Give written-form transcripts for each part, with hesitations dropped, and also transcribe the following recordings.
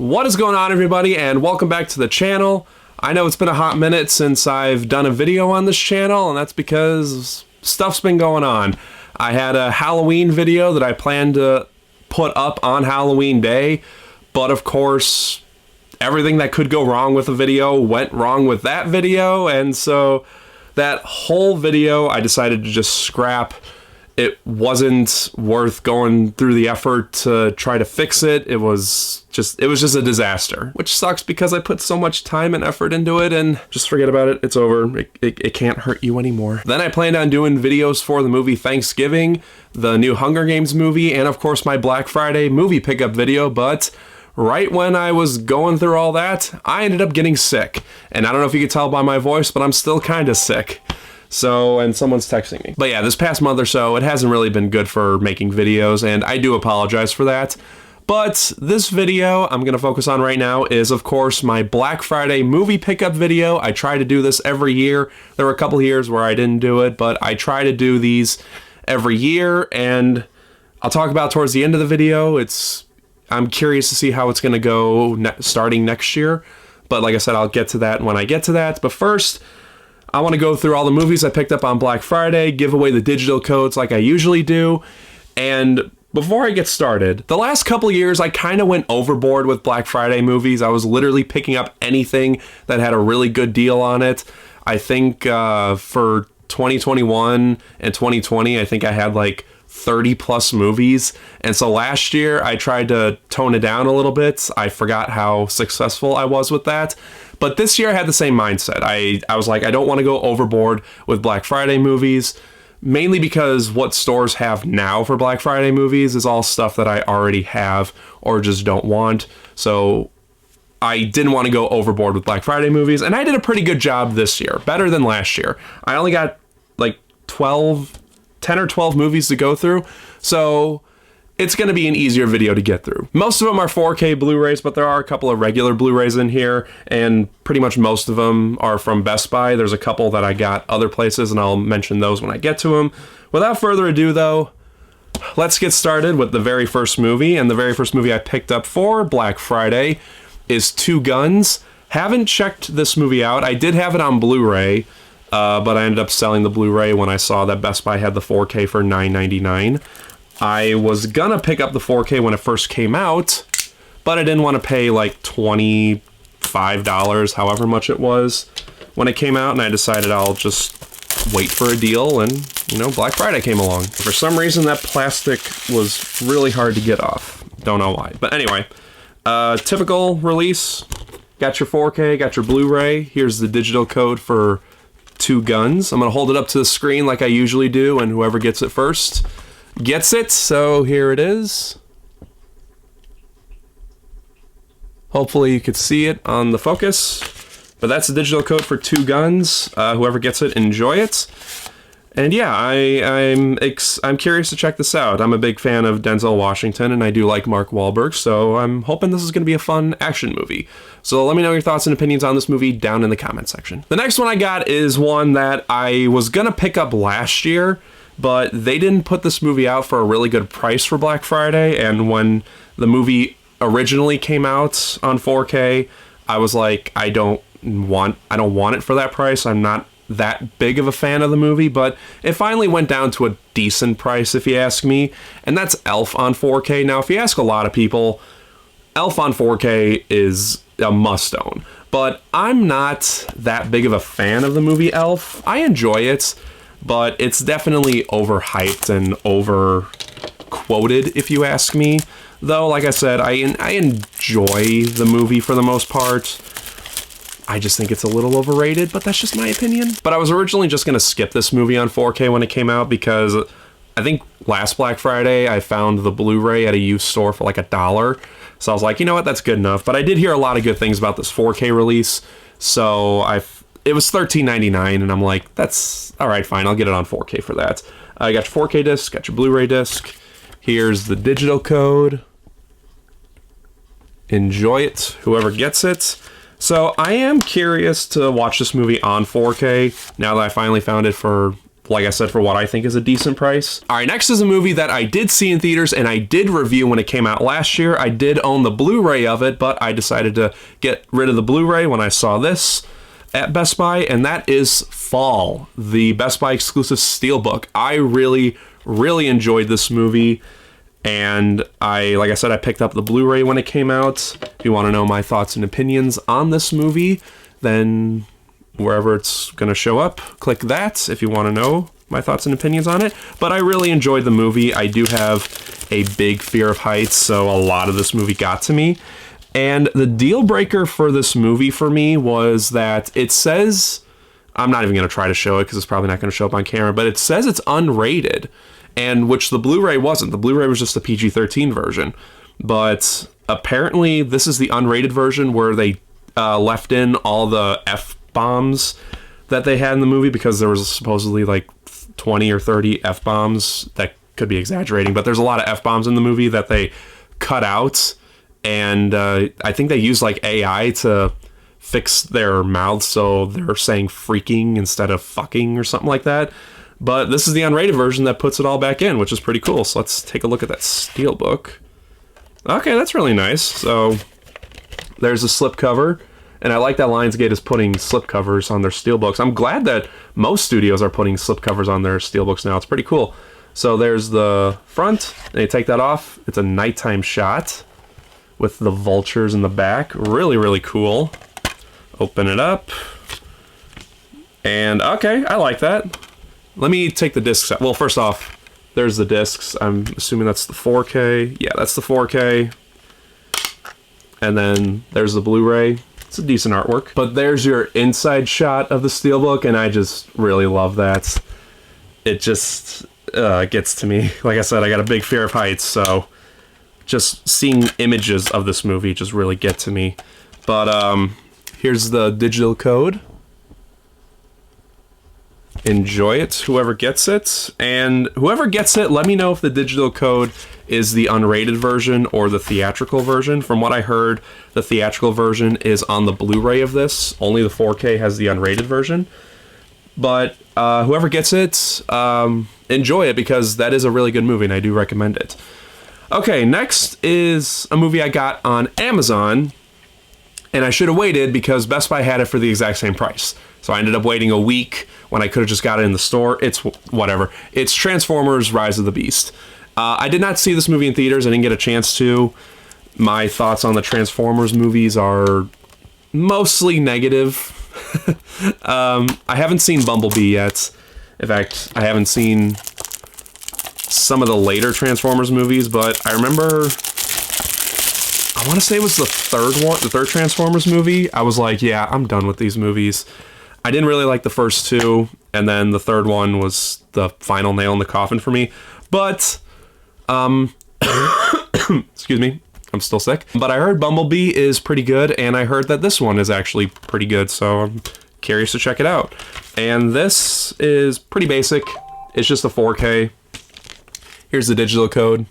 What is going on, everybody, and welcome back to the channel. I know it's been a hot minute since I've done a video on this channel, and that's because stuff's been going on. I had a Halloween video that I planned to put up on Halloween Day, but of course, everything that could go wrong with the video went wrong with that video, and so that whole video I decided to just scrap. It wasn't worth going through the effort to try to fix it. It was just a disaster, which sucks because I put so much time and effort into it, and just forget about it. It's over. It can't hurt you anymore. Then I planned on doing videos for the movie Thanksgiving, the new Hunger Games movie, and of course my Black Friday movie pickup video, but right when I was going through all that, I ended up getting sick. And I don't know if you could tell by my voice, but I'm still kind of sick. So, and someone's texting me. But yeah, this past month or so, it hasn't really been good for making videos, and I do apologize for that. But this video I'm going to focus on right now is, of course, my Black Friday movie pickup video. I try to do this every year. There were a couple years where I didn't do it, but I try to do these every year, and I'll talk about towards the end of the video. I'm curious to see how it's going to go starting next year. But like I said, I'll get to that when I get to that. But first, I want to go through all the movies I picked up on Black Friday, give away the digital codes like I usually do, and before I get started, the last couple of years I kind of went overboard with Black Friday movies. I was literally picking up anything that had a really good deal on it. I think for 2021 and 2020, I think I had like 30 plus movies, and so last year I tried to tone it down a little bit. I forgot how successful I was with that. But this year I had the same mindset. I was like, I don't want to go overboard with Black Friday movies, mainly because what stores have now for Black Friday movies is all stuff that I already have or just don't want. So I didn't want to go overboard with Black Friday movies, and I did a pretty good job this year, better than last year. I only got like 10 or 12 movies to go through, so it's going to be an easier video to get through. Most of them are 4K Blu-rays, but there are a couple of regular Blu-rays in here, and pretty much most of them are from Best Buy. There's a couple that I got other places, and I'll mention those when I get to them. Without further ado, though, let's get started with the very first movie, and the very first movie I picked up for Black Friday is Two Guns. Haven't checked this movie out. I did have it on Blu-ray, but I ended up selling the Blu-ray when I saw that Best Buy had the 4K for $9.99. I was gonna pick up the 4K when it first came out, but I didn't want to pay like $25, however much it was, when it came out, and I decided I'll just wait for a deal, and, you know, Black Friday came along. For some reason, that plastic was really hard to get off. Don't know why. But anyway, typical release. Got your 4K, got your Blu-ray. Here's the digital code for Two Guns. I'm gonna hold it up to the screen like I usually do, and whoever gets it first gets it. So here it is. Hopefully you could see it on the focus, but that's the digital code for Two Guns. Whoever gets it, enjoy it. And yeah, I'm curious to check this out. I'm a big fan of Denzel Washington, and I do like Mark Wahlberg, so I'm hoping this is going to be a fun action movie. So let me know your thoughts and opinions on this movie down in the comment section. The next one I got is one that I was going to pick up last year, but they didn't put this movie out for a really good price for Black Friday, and when the movie originally came out on 4K, I was like, I don't want it for that price. I'm not that big of a fan of the movie, but it finally went down to a decent price, if you ask me, and that's Elf on 4K. Now, if you ask a lot of people, Elf on 4K is a must-own, but I'm not that big of a fan of the movie Elf. I enjoy it, but it's definitely overhyped and over-quoted, if you ask me. Though, like I said, I enjoy the movie for the most part. I just think it's a little overrated, but that's just my opinion. But I was originally just going to skip this movie on 4K when it came out, because I think last Black Friday I found the Blu-ray at a used store for like $1. So I was like, you know what, that's good enough. But I did hear a lot of good things about this 4K release, so it was $13.99, and I'm like, that's all right, fine, I'll get it on 4K for that. I got your 4K disc, got your Blu-ray disc. Here's the digital code. Enjoy it, whoever gets it. So I am curious to watch this movie on 4K now that I finally found it for like I said, for what I think is a decent price. All right, next is a movie that I did see in theaters and I did review when it came out last year. I did own the Blu-ray of it, but I decided to get rid of the Blu-ray when I saw this at Best Buy, and that is Fall, the Best Buy exclusive Steelbook. I really, really enjoyed this movie, and like I said, I picked up the Blu-ray when it came out. If you want to know my thoughts and opinions on this movie, then wherever it's going to show up, click that if you want to know my thoughts and opinions on it. But I really enjoyed the movie. I do have a big fear of heights, so a lot of this movie got to me. And the deal breaker for this movie for me was that it says, I'm not even going to try to show it because it's probably not going to show up on camera, but it says it's unrated, and which the Blu-ray wasn't. The Blu-ray was just the PG-13 version. But apparently this is the unrated version where they left in all the F-bombs that they had in the movie, because there was supposedly like 20 or 30 F-bombs. That could be exaggerating, but there's a lot of F-bombs in the movie that they cut out. And I think they use like AI to fix their mouths so they're saying freaking instead of fucking or something like that. But this is the unrated version that puts it all back in, which is pretty cool. So let's take a look at that Steelbook. Okay, that's really nice. So there's a slipcover. And I like that Lionsgate is putting slipcovers on their Steelbooks. I'm glad that most studios are putting slipcovers on their Steelbooks now. It's pretty cool. So there's the front. And you take that off. It's a nighttime shot with the vultures in the back. Really, really cool. Open it up. And okay, I like that. Let me take the discs out. Well, first off, there's the discs. I'm assuming that's the 4K. Yeah, that's the 4K. And then there's the Blu-ray. It's a decent artwork. But there's your inside shot of the Steelbook, and I just really love that. It just gets to me. Like I said, I got a big fear of heights, so just seeing images of this movie just really get to me. But here's the digital code. Enjoy it, whoever gets it. And whoever gets it, let me know if the digital code is the unrated version or the theatrical version. From what I heard, the theatrical version is on the Blu-ray of this. Only the 4K has the unrated version. But whoever gets it, enjoy it, because that is a really good movie and I do recommend it. Okay, next is a movie I got on Amazon, and I should have waited because Best Buy had it for the exact same price. So I ended up waiting a week when I could have just got it in the store. It's whatever. It's Transformers: Rise of the Beast. I did not see this movie in theaters. I didn't get a chance to. My thoughts on the Transformers movies are mostly negative. I haven't seen Bumblebee yet. In fact, I haven't seen some of the later Transformers movies, but I remember, I want to say it was the third Transformers movie. I was like, yeah, I'm done with these movies. I didn't really like the first two, and then the third one was the final nail in the coffin for me. But, excuse me, I'm still sick. But I heard Bumblebee is pretty good, and I heard that this one is actually pretty good, so I'm curious to check it out. And this is pretty basic. It's just a 4K. Here's the digital code.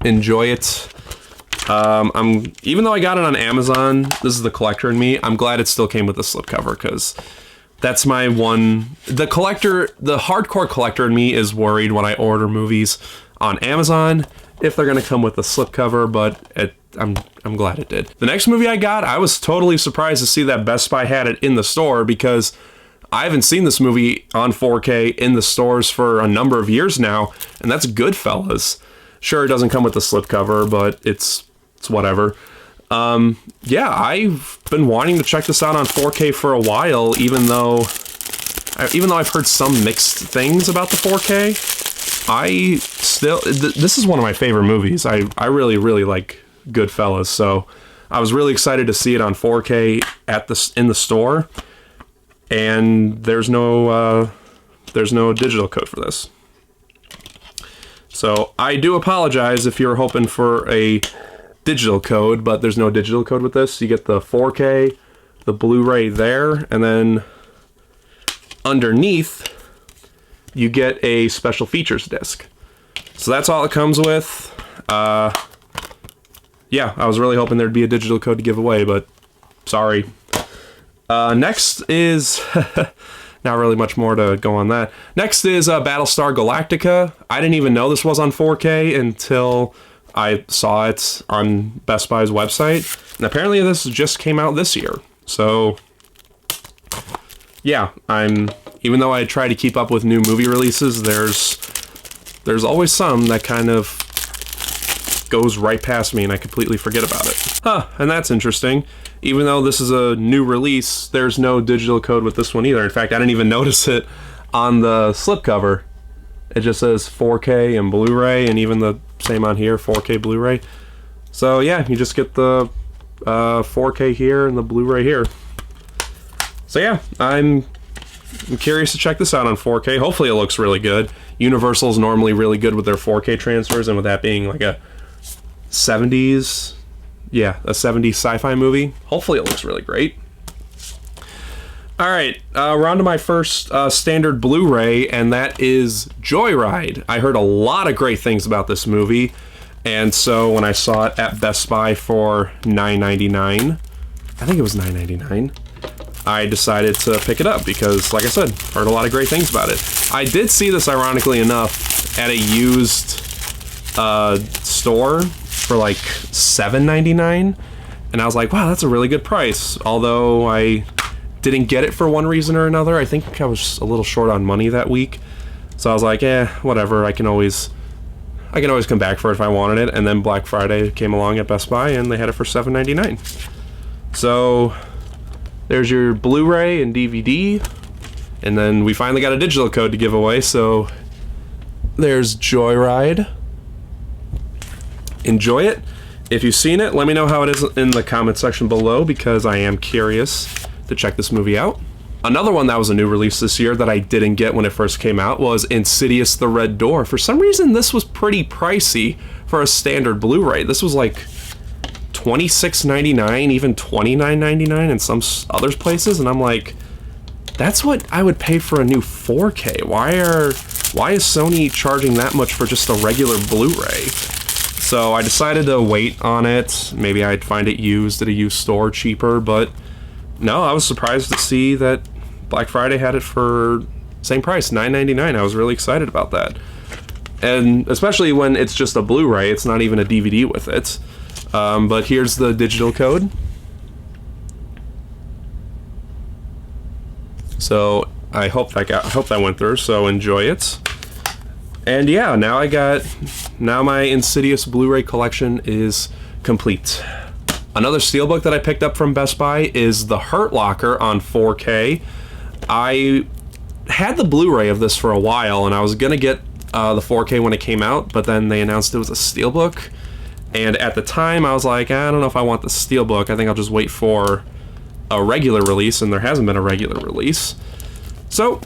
Enjoy it. Even though I got it on Amazon, this is the collector in me, I'm glad it still came with the slipcover, because that's my one. The hardcore collector in me is worried when I order movies on Amazon if they're gonna come with the slipcover, but I'm glad it did. The next movie I got, I was totally surprised to see that Best Buy had it in the store, because I haven't seen this movie on 4K in the stores for a number of years now, and that's Goodfellas. Sure, it doesn't come with the slipcover, but it's whatever. Yeah, I've been wanting to check this out on 4K for a while, even though I've heard some mixed things about the 4K. This is one of my favorite movies. I really, really like Goodfellas, so I was really excited to see it on 4K in the store. And there's no digital code for this. So I do apologize if you're hoping for a digital code, but there's no digital code with this. You get the 4K, the Blu-ray there, and then underneath you get a special features disc. So that's all it comes with. Yeah, I was really hoping there'd be a digital code to give away, but sorry. Next is not really much more to go on that. Next is Battlestar Galactica. I didn't even know this was on 4K until I saw it on Best Buy's website. And apparently this just came out this year. So, yeah, even though I try to keep up with new movie releases, there's always some that kind of goes right past me and I completely forget about it. Huh, and that's interesting. Even though this is a new release, there's no digital code with this one either. In fact, I didn't even notice it on the slipcover. It just says 4K and Blu-ray, and even the same on here, 4K Blu-ray. So yeah, you just get the 4K here and the Blu-ray here. So yeah, I'm curious to check this out on 4K. Hopefully it looks really good. Universal's normally really good with their 4K transfers, and with that being like a 70s, yeah, a 70s sci-fi movie, hopefully it looks really great. Alright, we're on to my first standard Blu-ray, and that is Joyride. I heard a lot of great things about this movie, and so when I saw it at Best Buy for $9.99, I think it was $9.99, I decided to pick it up because, like I said, heard a lot of great things about it. I did see this, ironically enough, at a used store for like $7.99, and I was like, wow, that's a really good price. Although I didn't get it for one reason or another. I think I was a little short on money that week, so I was like, whatever. I can always come back for it if I wanted it. And then Black Friday came along at Best Buy, and they had it for $7.99. So there's your Blu-ray and DVD, and then we finally got a digital code to give away. So there's Joyride. Enjoy it. If you've seen it, let me know how it is in the comment section below, because I am curious to check this movie out. Another one that was a new release this year that I didn't get when it first came out was Insidious The Red Door. For some reason, this was pretty pricey for a standard Blu-ray. This was like $26.99, even $29.99 in some other places, and I'm like, that's what I would pay for a new 4K. Why is Sony charging that much for just a regular Blu-ray? So I decided to wait on it. Maybe I'd find it used at a used store cheaper, but no, I was surprised to see that Black Friday had it for same price, $9.99. I was really excited about that. And especially when it's just a Blu-ray, it's not even a DVD with it. But here's the digital code. So I hope that went through, so enjoy it. And yeah, now my Insidious Blu-ray collection is complete. Another steelbook that I picked up from Best Buy is The Hurt Locker on 4K. I had the Blu-ray of this for a while, and I was gonna get the 4K when it came out, but then they announced it was a steelbook. And at the time, I was like, I don't know if I want the steelbook. I think I'll just wait for a regular release, and there hasn't been a regular release. So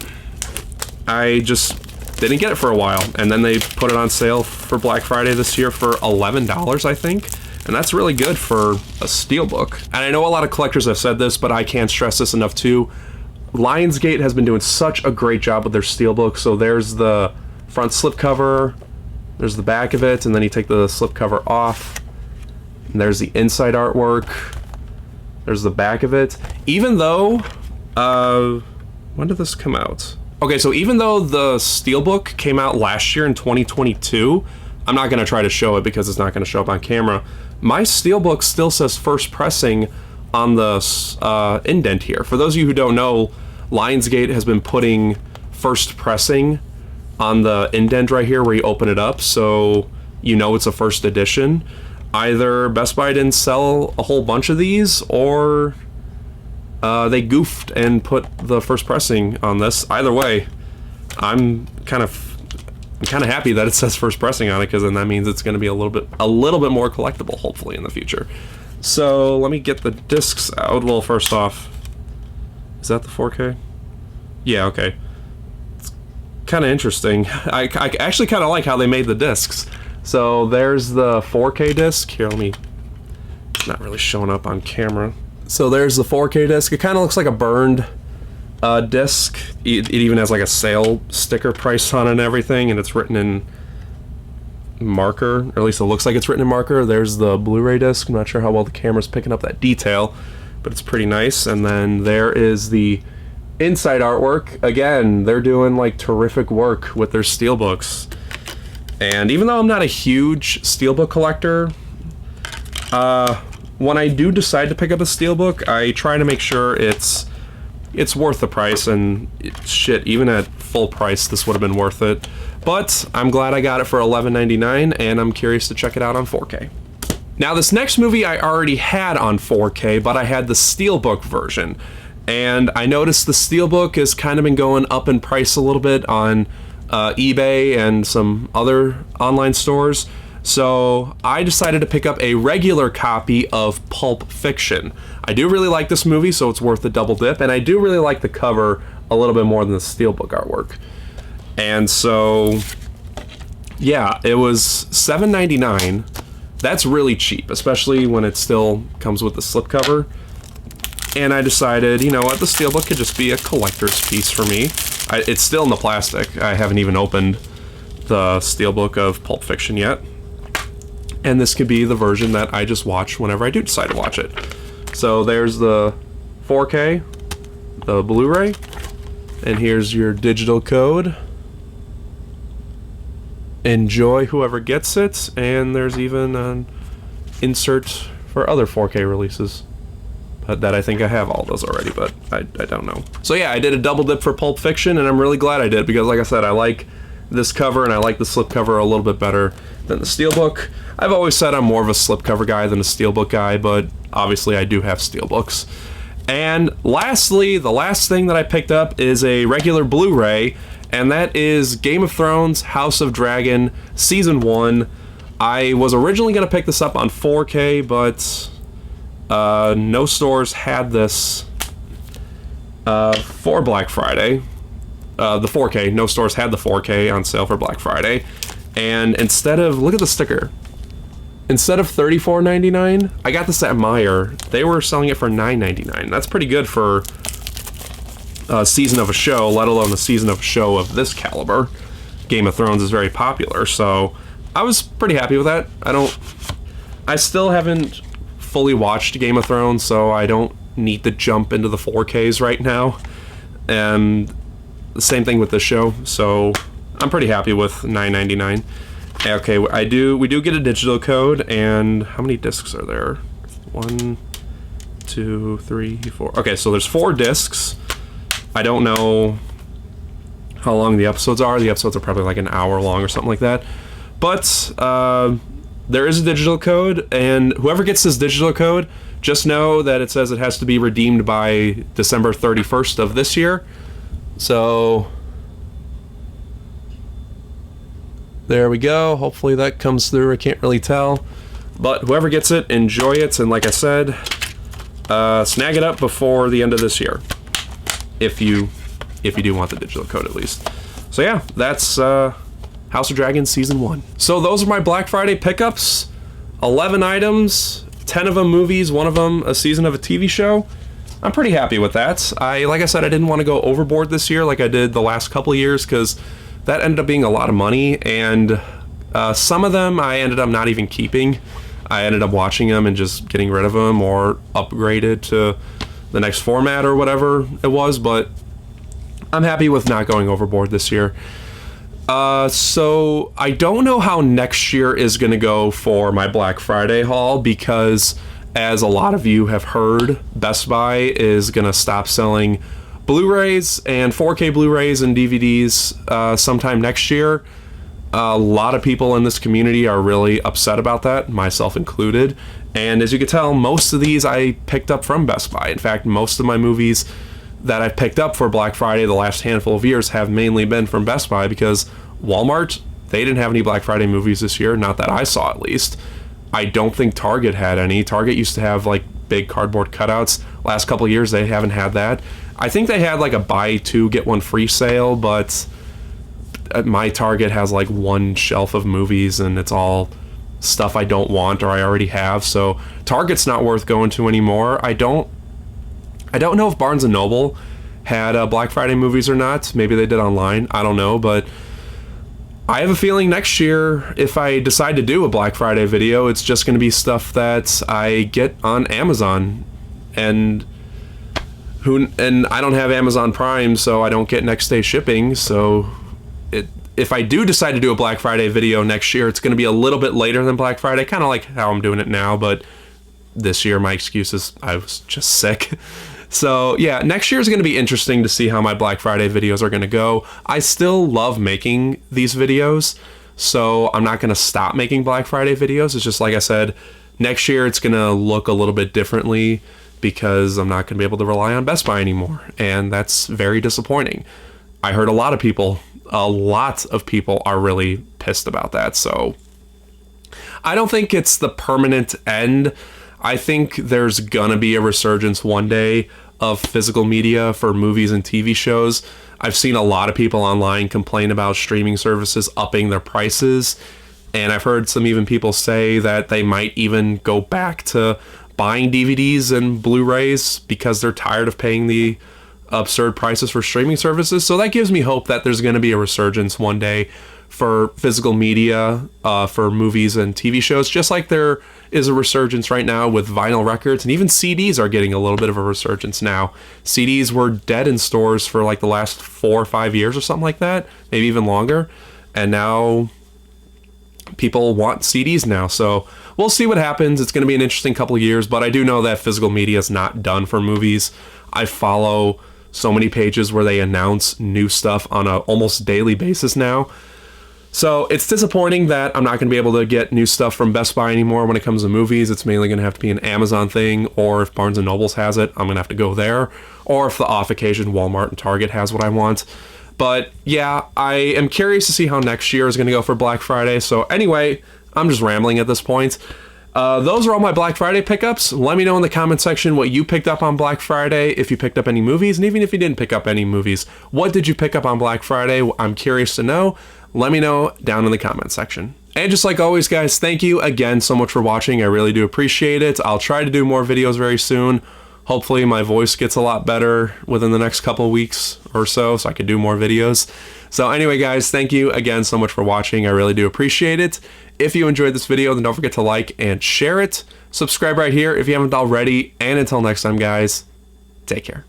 I just didn't get it for a while, and then they put it on sale for Black Friday this year for $11, I think, and that's really good for a steelbook. And I know a lot of collectors have said this, but I can't stress this enough too. Lionsgate has been doing such a great job with their steelbook. So there's the front slipcover, there's the back of it, and then you take the slipcover off, and there's the inside artwork, there's the back of it. Even though, when did this come out? Okay, so even though the steelbook came out last year in 2022, I'm not going to try to show it because it's not going to show up on camera. My steelbook still says first pressing on the indent here. For those of you who don't know, Lionsgate has been putting first pressing on the indent right here where you open it up, so you know it's a first edition. Either Best Buy didn't sell a whole bunch of these, or they goofed and put the first pressing on this. Either way, I'm kind of happy that it says first pressing on it, because then that means it's going to be a little bit more collectible, hopefully, in the future. So let me get the discs out. Well, first off, is that the 4K? Yeah, okay. It's kind of interesting. I actually kind of like how they made the discs. So there's the 4K disc. Here, it's not really showing up on camera. So there's the 4K disc. It kind of looks like a burned disc. It even has like a sale sticker price on it and everything, and it's written in marker, or at least it looks like it's written in marker. There's the Blu-ray disc. I'm not sure how well the camera's picking up that detail, but it's pretty nice. And then there is the inside artwork. Again, they're doing like terrific work with their steelbooks. And even though I'm not a huge steelbook collector, when I do decide to pick up a steelbook, I try to make sure it's worth the price, and shit, even at full price, this would have been worth it. But I'm glad I got it for $11.99, and I'm curious to check it out on 4K. Now, this next movie I already had on 4K, but I had the steelbook version. And I noticed the steelbook has kind of been going up in price a little bit on eBay and some other online stores. So I decided to pick up a regular copy of Pulp Fiction. I do really like this movie, so it's worth the double dip, and I do really like the cover a little bit more than the steelbook artwork. And so, yeah, it was $7.99. That's really cheap, especially when it still comes with the slipcover. And I decided, you know what, the steelbook could just be a collector's piece for me. It's still in the plastic. I haven't even opened the steelbook of Pulp Fiction yet. And this could be the version that I just watch whenever I do decide to watch it. So there's the 4K, the Blu-ray, and here's your digital code. Enjoy whoever gets it, and there's even an insert for other 4K releases. That I think I have all those already, but I don't know. So yeah, I did a double dip for Pulp Fiction, and I'm really glad I did, because like I said, I like this cover, and I like the slipcover a little bit better than the steelbook. I've always said I'm more of a slipcover guy than a steelbook guy, but obviously I do have steelbooks. And lastly, the last thing that I picked up is a regular Blu-ray, and that is Game of Thrones House of Dragon Season 1. I was originally going to pick this up on 4K, but no stores had this for Black Friday. The 4K, no stores had the 4K on sale for Black Friday. And instead of, look at the sticker. Instead of $34.99, I got this at Meijer. They were selling it for $9.99. That's pretty good for a season of a show, let alone a season of a show of this caliber. Game of Thrones is very popular, so I was pretty happy with that. I still haven't fully watched Game of Thrones, so I don't need to jump into the 4Ks right now. And the same thing with this show, so I'm pretty happy with $9.99. Okay, we do get a digital code, and how many discs are there? 1, 2, 3, 4. Okay, so there's 4 discs. I don't know how long the episodes are. The episodes are probably like an hour long or something like that. But there is a digital code, and whoever gets this digital code, just know that it says it has to be redeemed by December 31st of this year. So there we go. Hopefully that comes through. I can't really tell. But whoever gets it, enjoy it. And like I said, snag it up before the end of this year. If you do want the digital code, at least. So yeah, that's House of Dragon Season 1. So those are my Black Friday pickups. 11 items, 10 of them movies, 1 of them a season of a TV show. I'm pretty happy with that. Like I said, I didn't want to go overboard this year like I did the last couple of years, because that ended up being a lot of money, and some of them I ended up not even keeping. I ended up watching them and just getting rid of them, or upgraded to the next format or whatever it was, but I'm happy with not going overboard this year. So I don't know how next year is going to go for my Black Friday haul, because as a lot of you have heard, Best Buy is going to stop selling Blu-rays and 4K Blu-rays and DVDs sometime next year. A lot of people in this community are really upset about that, myself included. And as you can tell, most of these I picked up from Best Buy. In fact, most of my movies that I've picked up for Black Friday the last handful of years have mainly been from Best Buy, because Walmart, they didn't have any Black Friday movies this year, not that I saw at least. I don't think Target had any. Target used to have like big cardboard cutouts. Last couple of years they haven't had that. I think they had like a buy 2 get 1 free sale, but my Target has like 1 shelf of movies, and it's all stuff I don't want or I already have, so Target's not worth going to anymore. I don't know if Barnes & Noble had Black Friday movies or not. Maybe they did online, I don't know, but I have a feeling next year, if I decide to do a Black Friday video, it's just going to be stuff that I get on Amazon. And And I don't have Amazon Prime, so I don't get next day shipping. So if I do decide to do a Black Friday video next year, it's going to be a little bit later than Black Friday, kind of like how I'm doing it now. But this year, my excuse is I was just sick. So yeah, next year is going to be interesting to see how my Black Friday videos are going to go. I still love making these videos, so I'm not going to stop making Black Friday videos. It's just like I said, next year it's going to look a little bit differently because I'm not going to be able to rely on Best Buy anymore, and that's very disappointing. I heard a lot of people are really pissed about that, so I don't think it's the permanent end. I think there's gonna be a resurgence one day of physical media for movies and TV shows. I've seen a lot of people online complain about streaming services upping their prices, and I've heard some even people say that they might even go back to buying DVDs and Blu-rays because they're tired of paying the absurd prices for streaming services. So that gives me hope that there's going to be a resurgence one day for physical media, for movies and TV shows, just like there is a resurgence right now with vinyl records, and even CDs are getting a little bit of a resurgence now. CDs were dead in stores for like the last 4 or 5 years or something like that, maybe even longer, and now people want CDs now. So we'll see what happens. It's going to be an interesting couple of years, but I do know that physical media is not done for movies. I follow so many pages where they announce new stuff on a almost daily basis now. So it's disappointing that I'm not going to be able to get new stuff from Best Buy anymore when it comes to movies. It's mainly going to have to be an Amazon thing, or if Barnes & Nobles has it, I'm going to have to go there, or if the off occasion Walmart and Target has what I want. But yeah, I am curious to see how next year is going to go for Black Friday. So anyway, I'm just rambling at this point. Those are all my Black Friday pickups. Let me know in the comment section what you picked up on Black Friday, if you picked up any movies, and even if you didn't pick up any movies, what did you pick up on Black Friday? I'm curious to know. Let me know down in the comment section. And just like always, guys, thank you again so much for watching. I really do appreciate it. I'll try to do more videos very soon. Hopefully my voice gets a lot better within the next couple of weeks or so I can do more videos. So anyway, guys, thank you again so much for watching. I really do appreciate it. If you enjoyed this video, then don't forget to like and share it. Subscribe right here if you haven't already. And until next time, guys, take care.